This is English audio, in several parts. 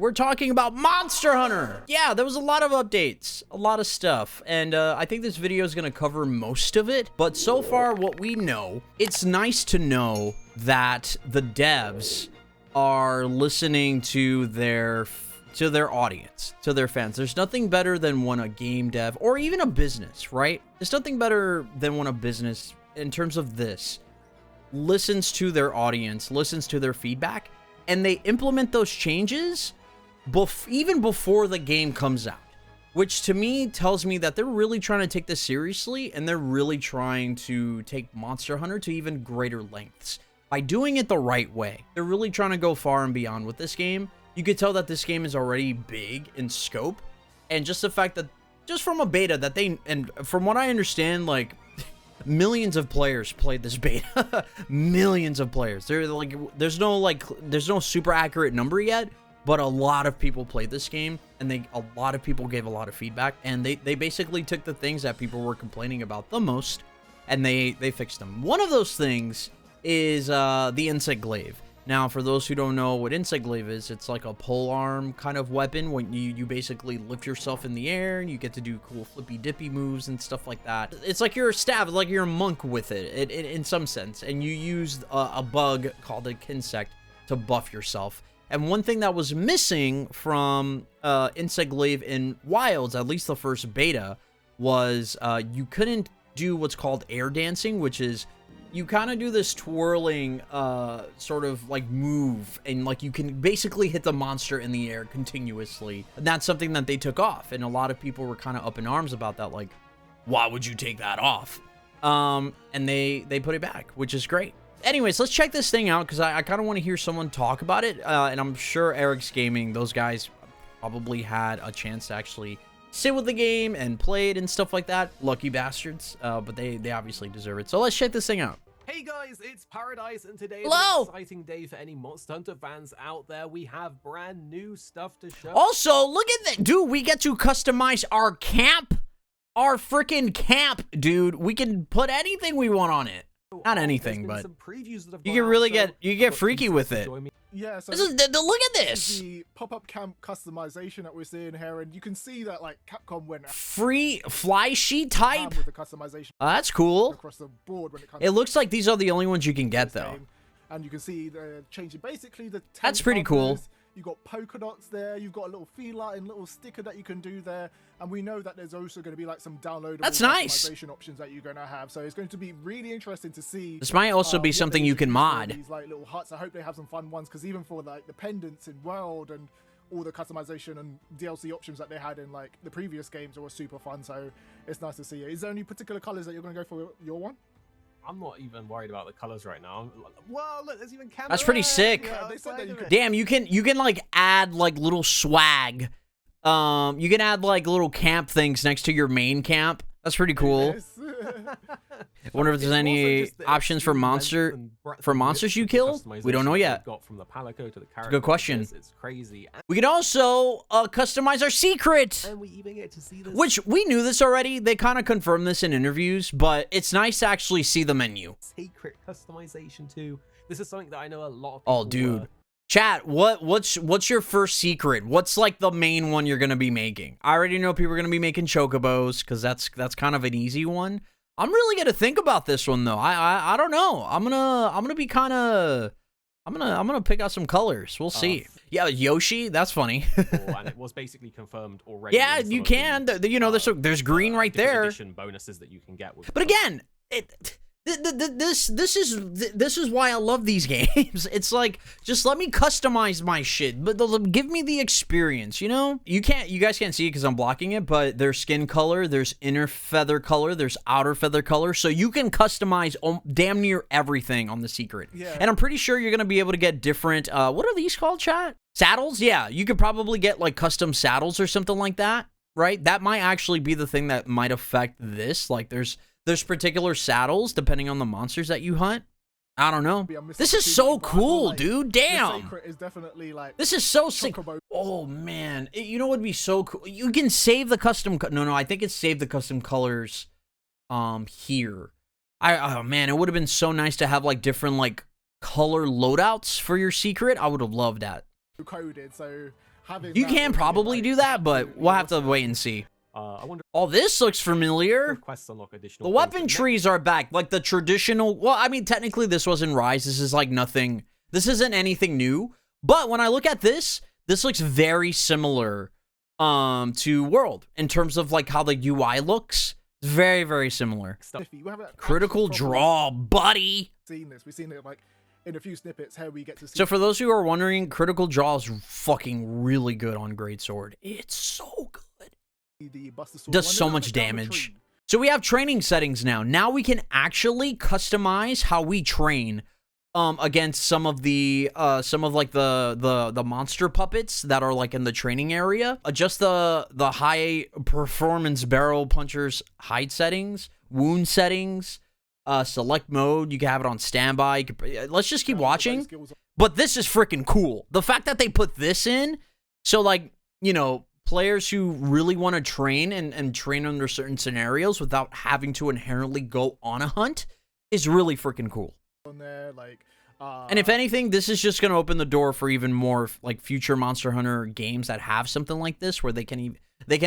We're talking about Monster Hunter. Yeah, there was a lot of updates, a lot of stuff, and I think this video is going to cover most of it. But so far, what we know, it's nice to know that the devs are listening to their audience, to their fans. There's nothing better than when a game dev, or even a business, right? There's nothing better than when a business, in terms of this, listens to their audience, listens to their feedback, and they implement those changes even before the game comes out, which to me tells me that they're really trying to take this seriously, and they're really trying to take Monster Hunter to even greater lengths by doing it the right way. They're really trying to go far and beyond with this game. You could tell that this game is already big in scope, and just the fact that just from a beta that and from what I understand, like millions of players played this beta. Millions of players. There's no super accurate number yet, but a lot of people played this game, and a lot of people gave a lot of feedback, and they basically took the things that people were complaining about the most, and they fixed them. One of those things is the insect glaive. Now, for those who don't know what insect glaive is, it's like a polearm kind of weapon when you basically lift yourself in the air, and you get to do cool flippy dippy moves and stuff like that. It's like you're a staff, like you're a monk with it in some sense, and you use a bug called a insect to buff yourself. And one thing that was missing from insect glaive in Wilds, at least the first beta, was you couldn't do what's called air dancing, which is you kind of do this twirling sort of like move, and like you can basically hit the monster in the air continuously. And that's something that they took off, and a lot of people were kind of up in arms about that, like, why would you take that off? And they put it back, which is great. Anyways, let's check this thing out, because I kind of want to hear someone talk about it, and I'm sure Eric's Gaming, those guys probably had a chance to actually sit with the game and play it and stuff like that. Lucky bastards, but they obviously deserve it. So let's check this thing out. Hey guys, it's Paradise, and today Hello. is an exciting day for any Monster Hunter fans out there. We have brand new stuff to show. Also, look at that, dude. We get to customize our camp, our freaking camp, dude. We can put anything we want on it. Not anything, but you can really get freaky with it. Yeah, so look at this. The pop-up camp customization that we're seeing here, and you can see that like Capcom went free fly sheet type with the customization. That's cool. Across the board when it comes. It looks like these are the only ones you can get though. And you can see the changing basically the. That's pretty cool. You've got polka dots there. You've got a little feeler and little sticker that you can do there. And we know that there's also going to be like some downloadable customization options that you're going to have. So it's going to be really interesting to see. This might also be something you can mod. These like little huts. I hope they have some fun ones, because even for like the pendants in World and all the customization and DLC options that they had in like the previous games were super fun. So it's nice to see it. Is there any particular colors that you're going to go for your one? I'm not even worried about the colors right now. Well, look, there's even camera. That's pretty sick. Yeah, they said that you could. Damn, you can like add like little swag. You can add like little camp things next to your main camp. That's pretty cool. I wonder if there's any options for monsters you kill. We don't know yet. It's a good question. It's crazy. We can also customize our Seikret, and we even get to see this. Which we knew this already. They kind of confirmed this in interviews, but it's nice to actually see the menu. Seikret customization too. This is something that I know a lot of people. Oh, dude. Chat, what's your first secret? What's like the main one you're gonna be making? I already know people are gonna be making chocobos, because that's kind of an easy one. I'm really gonna think about this one though. I don't know. I'm gonna be kind of I'm gonna pick out some colors. We'll see. Yeah, Yoshi, that's funny. And it was basically confirmed already. Yeah, you can. You know, there's green right there. Bonuses that you can get with. But again, this is why I love these games. It's like, just let me customize my shit, but give me the experience, you know? You guys can't see it because I'm blocking it, but there's skin color, there's inner feather color, there's outer feather color, so you can customize damn near everything on the Seikret. Yeah. And I'm pretty sure you're gonna be able to get different, what are these called, chat? Saddles? Yeah, you could probably get like custom saddles or something like that, right? That might actually be the thing that might affect this. Like there's particular saddles depending on the monsters that you hunt. I don't know. This is so cool, like, dude. Damn. Is definitely like this is so sick. Oh man, you know what would be so cool? You can save the custom. No, I think it's save the custom colors. Here. Oh man, it would have been so nice to have like different like color loadouts for your Seikret. I would have loved that. Coded, so having You that can would be, probably like, do that, but absolutely we'll have to awesome. wait and see. I wonder Oh, this looks familiar. if quests unlock additional The things, weapon but trees are back, like the traditional. Well, I mean, technically, this wasn't Rise. This is like nothing. This isn't anything new. But when I look at this, this looks very similar to World in terms of like how the UI looks. It's very, very similar. stuff. We haven't Critical actually properly draw, buddy. seen this. We've seen it like in a few snippets. Here we get to see. So for those who are wondering, critical draw is fucking really good on Greatsword. It's so good. the Buster Sword Does running so down much the damage. tree. So we have training settings now. Now we can actually customize how we train against some of the monster puppets that are like in the training area. Adjust the high performance barrel punchers hide settings, wound settings, select mode. You can have it on standby. You can, let's just keep watching. But this is freaking cool. The fact that they put this in, so like, you know, players who really want to train and train under certain scenarios without having to inherently go on a hunt is really freaking cool. On there, like, and if anything, this is just going to open the door for even more like future Monster Hunter games that have something like this where they can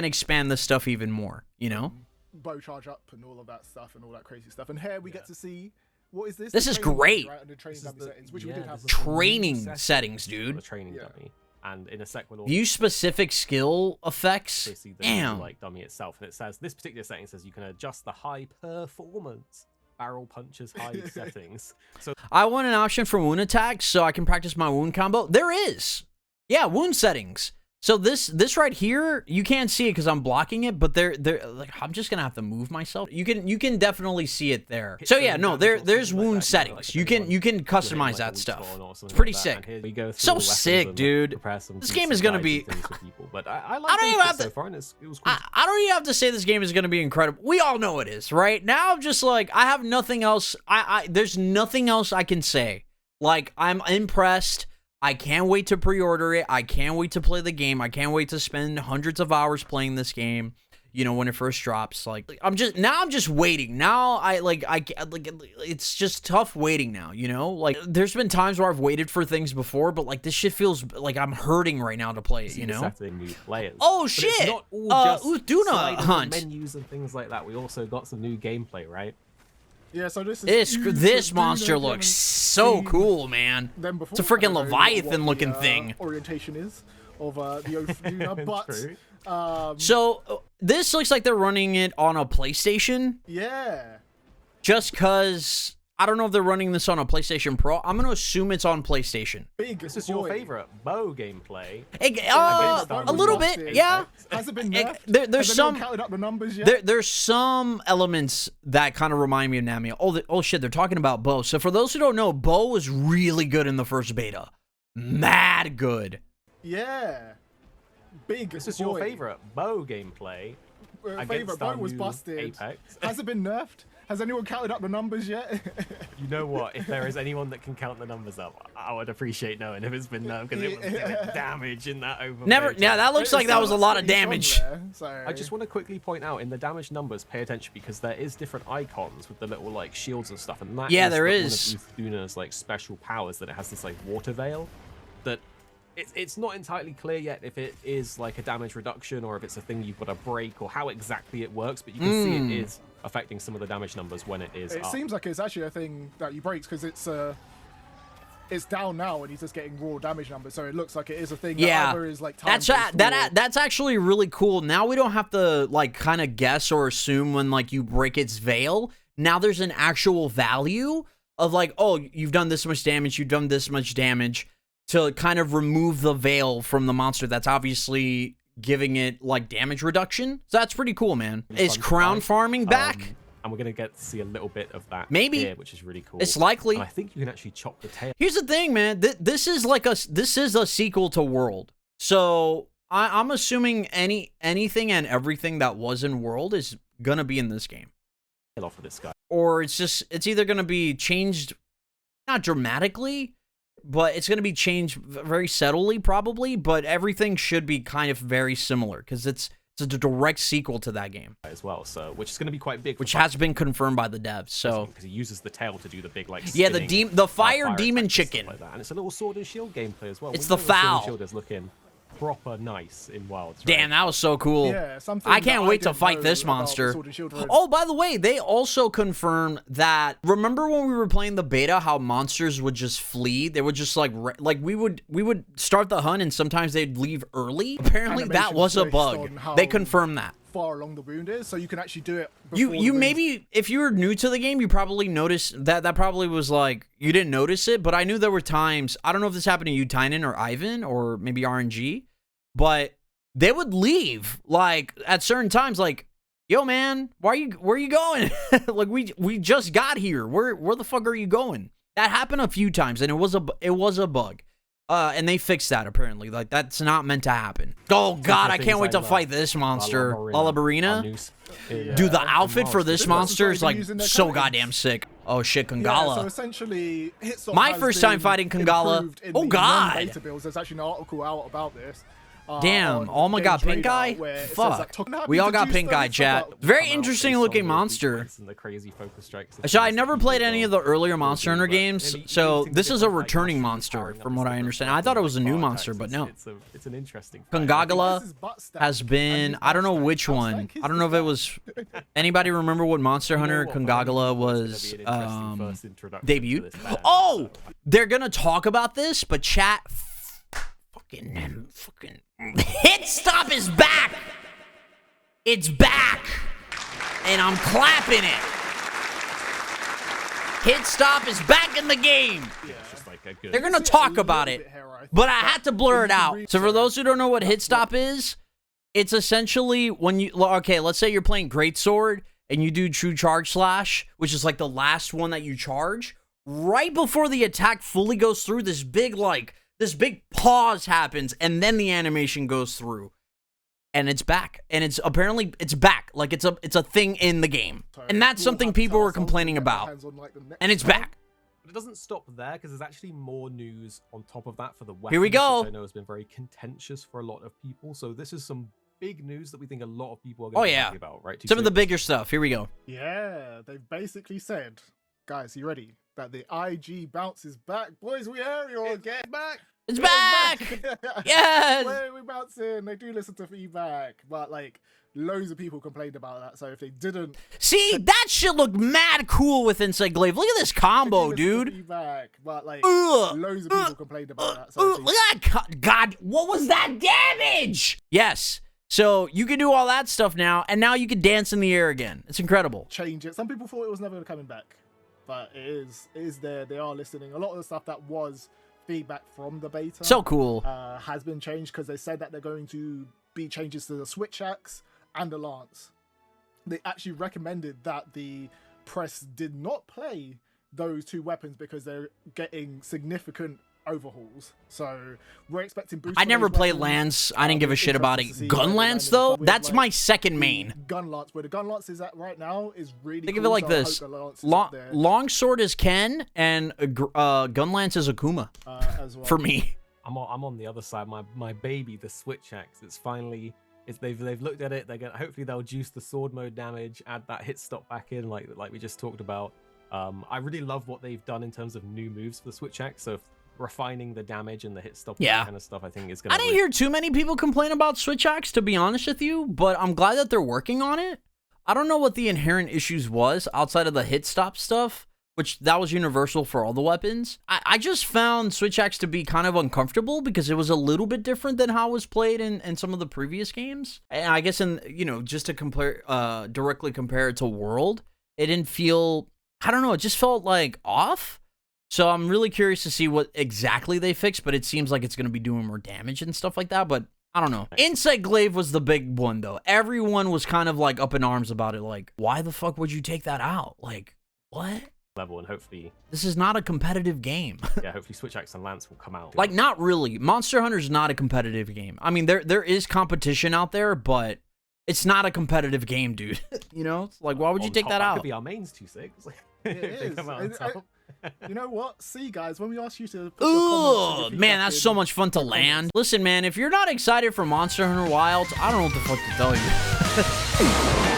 expand this stuff even more, you know? bow charge up and all of that stuff and all that crazy stuff. And here we get to see, what is this? This The is training great. Right, under training This is dummy the- settings, which we yeah, did have. this is the new Training settings, for dude. the training dummy. And in a sec, we'll also View specific skill effects. see the Damn. like dummy itself, and it says this particular setting says you can adjust the high performance barrel punches hide settings. So I want an option for wound attacks so I can practice my wound combo. There is. Yeah, wound settings. So this right here, you can't see it because I'm blocking it, but they're like I'm just gonna have to move myself. You can definitely see it there. So yeah, no, there's wound settings. You can customize that stuff. It's pretty sick. So sick, dude. This game is gonna be. But I I like don't even have to. so far, and it was cool. I don't even have to say this game is gonna be incredible. We all know it is, right? Now I'm just like I have nothing else. There's nothing else I can say. Like I'm impressed. I can't wait to pre-order it. I can't wait to play the game. I can't wait to spend hundreds of hours playing this game, you know, when it first drops. Like I'm just waiting. Now it's just tough waiting now, you know? Like there's been times where I've waited for things before, but like this shit feels like I'm hurting right now to play it, you know? New players. Oh But shit. it's not all just Uduna sliders and hunt. menus and things like that. We also got some new gameplay, right? Yeah, so this is This monster looks so cool, man. Them before. It's a freaking I don't know Leviathan what the, looking thing. Orientation is of the Ophuna, but True. So this looks like they're running it on a PlayStation. yeah. Just cause I don't know if they're running this on a PlayStation Pro. I'm gonna assume it's on PlayStation. Big This is your boy. favorite bow gameplay. A little bit, yeah. Has it been nerfed? There's Has anyone some counted up the numbers yet? there's some elements that kind of remind me of Nami. Oh shit, they're talking about Bo. So for those who don't know, Bo was really good in the first beta. Mad good. Yeah. Big This is boy. your favorite bow gameplay. Favorite against bow our was new busted. Apex. Has it been nerfed? Has anyone counted up the numbers yet? You know what? If there is anyone that can count the numbers up, I would appreciate knowing if it's been nerfed because it was doing damage in that over. Never. Yeah, that looks like that was a lot of damage. So. I just want to quickly point out in the damage numbers, pay attention because there is different icons with the little like shields and stuff, and that Yeah, is there one is. of Uthuna's like special powers that it has this like water veil that it's not entirely clear yet if it is like a damage reduction or if it's a thing you've got to break or how exactly it works, but you can see it is affecting some of the damage numbers when it is It up. seems like it's actually a thing that you breaks because it's down now and he's just getting raw damage numbers, so it looks like it is a thing. Yeah, that either is like that's time-based or- that's actually really cool. Now we don't have to like kind of guess or assume when like you break its veil. Now there's an actual value of like, oh, you've done this much damage, you've done this much damage, to kind of remove the veil from the monster. That's obviously giving it like damage reduction. So that's pretty cool, man. Is crown farming back? And we're gonna get to see a little bit of that Maybe. here, which is really cool. It's likely. And I think you can actually chop the tail. Here's the thing, man. This is a sequel to World. So I'm assuming anything and everything that was in World is gonna be in this game. Off of this guy. Or it's either gonna be changed, not dramatically, but it's gonna be changed very subtly, probably. But everything should be kind of very similar because it's a direct sequel to that game As well, so which is going to be quite big. which has been confirmed by the devs. So because he uses the tail to do the big like yeah, the fire fire demon attacks and stuff chicken. like that. And it's a little sword and shield gameplay as well. It's What the do you think sword and foul. shield is looking proper nice in Wilds. Right? Damn, that was so cool. Yeah, something I can't that wait to didn't fight know this about monster. Sword and Shield Road. Oh, by the way, they also confirmed that, remember when we were playing the beta, how monsters would just flee? They would just like we would start the hunt and sometimes they'd leave early. Apparently that was a Animations bug. based on how They confirmed that. far along the wound is, so you can actually do it before You maybe, if you were new to the game, you probably noticed that probably was like, you didn't notice it, but I knew there were times, I don't know if this happened to you, Tynan or Ivan, or maybe RNG, but they would leave, like, at certain times, like, yo, man, where are you going? Like, we just got here. Where the fuck are you going? That happened a few times, and it was a bug. And they fixed that, apparently. Like, that's not meant to happen. Oh, God, I can't wait to fight this monster. Lullabarina? Dude, the outfit for this monster is, like, so goddamn sick. Oh, shit, Yeah, so Kangala. essentially, Hitstop My has first time been fighting Kangala. improved in Oh, the God. non-beta builds. There's actually an article out about this. Damn, On Alma got Games pink Radar, eye? where it says Fuck. that Token Happy We all got introduced pink eye, those chat. about- Very Come out interesting based on looking the monster. weak points and the crazy focus strikes. So I never played any of the earlier Monster Hunter games, so this is a returning monster, from what I understand. I thought it was a new monster, but no. It's an interesting. Kangala This is butt stack, has and been, his I don't know butt which stack- one. butt stack I don't know if it is was, anybody remember what Monster Hunter what, for Kangala me, was it's gonna be an interesting first introduction to debuted? this band, Oh, so. they're gonna talk about this, but chat, fucking Hitstop is back. It's back, and I'm clapping it. Hitstop is back in the game. It's just like a good. They're gonna talk about it, but I had to blur it out. So for those who don't know what Hitstop is, it's essentially when you, okay, let's say you're playing Greatsword and you do True Charge Slash, which is like the last one that you charge. Right before the attack fully goes through, this big pause happens, and then the animation goes through. And it's back. And it's apparently, it's back. Like, it's a thing in the game. And that's something people were complaining about. And it's back. But it doesn't stop there, because there's actually more news on top of that for the weapons. Here we go. Which I know has been very contentious for a lot of people. So this is some big news that we think a lot of people are going to be happy about, right? Some of the bigger stuff. Here we go. Yeah, they've basically said, guys, you ready? That the IG bounce is back. Boys, we are you all get back. It's back! Yes! Where are we bouncing? They do listen to feedback, but like loads of people complained about that. So if they didn't, See, that shit looked mad cool with Inside Glaive. Look at this combo, they do listen to dude. feedback, but like Ugh. loads of people complained about that. So if Look at that. God, what was that damage? Yes. So you can do all that stuff now, and now you can dance in the air again. It's incredible. change it. Some people thought it was never coming back, but it is there. They are listening. A lot of the stuff that was feedback from the beta So cool. has been changed, because they said that they're going to be changes to the switch axe and the lance. They actually recommended that the press did not play those two weapons because they're getting significant overhauls. So we're expecting boost. I never played Lance. I didn't give a shit about it. Gun Lance, though? That's my second main. Gun lance, where the gun lance is at right now, is really Think cool, of it like so I this. hope the lance is up there, Longsword is Ken, and Gun Lance is Akuma. as well. For me. I'm on the other side. My baby, the switch axe. It's finally. They've looked at it. They're gonna hopefully they'll juice the sword mode damage, add that hit stop back in, like we just talked about. I really love what they've done in terms of new moves for the switch axe. So refining the damage and the hit stop, Yeah. that kind of stuff, I think is gonna. I didn't hear too many people complain about Switch Axe, to be honest with you, but I'm glad that they're working on it. I don't know what the inherent issues was outside of the hit stop stuff, which that was universal for all the weapons. I just found Switch Axe to be kind of uncomfortable because it was a little bit different than how it was played in some of the previous games. And I guess just to compare, directly compare it to World, it didn't feel, I don't know, it just felt like off. So I'm really curious to see what exactly they fixed, but it seems like it's going to be doing more damage and stuff like that, but I don't know. Inside Glaive was the big one, though. Everyone was kind of, like, up in arms about it, like, why the fuck would you take that out? Like, what? Level, and hopefully, This is not a competitive game. yeah, hopefully Switch Axe and Lance will come out. Like, not really. Monster Hunter's not a competitive game. I mean, there is competition out there, but it's not a competitive game, dude. You know? It's like, why would you take that out? Could be our mains 2-6. It If they is. come out on top. You know what? See, guys, when we ask you to put your comments Ooh, and your man, feedback that's in, so much fun to land. Listen, man, if you're not excited for Monster Hunter Wilds, I don't know what the fuck to tell you.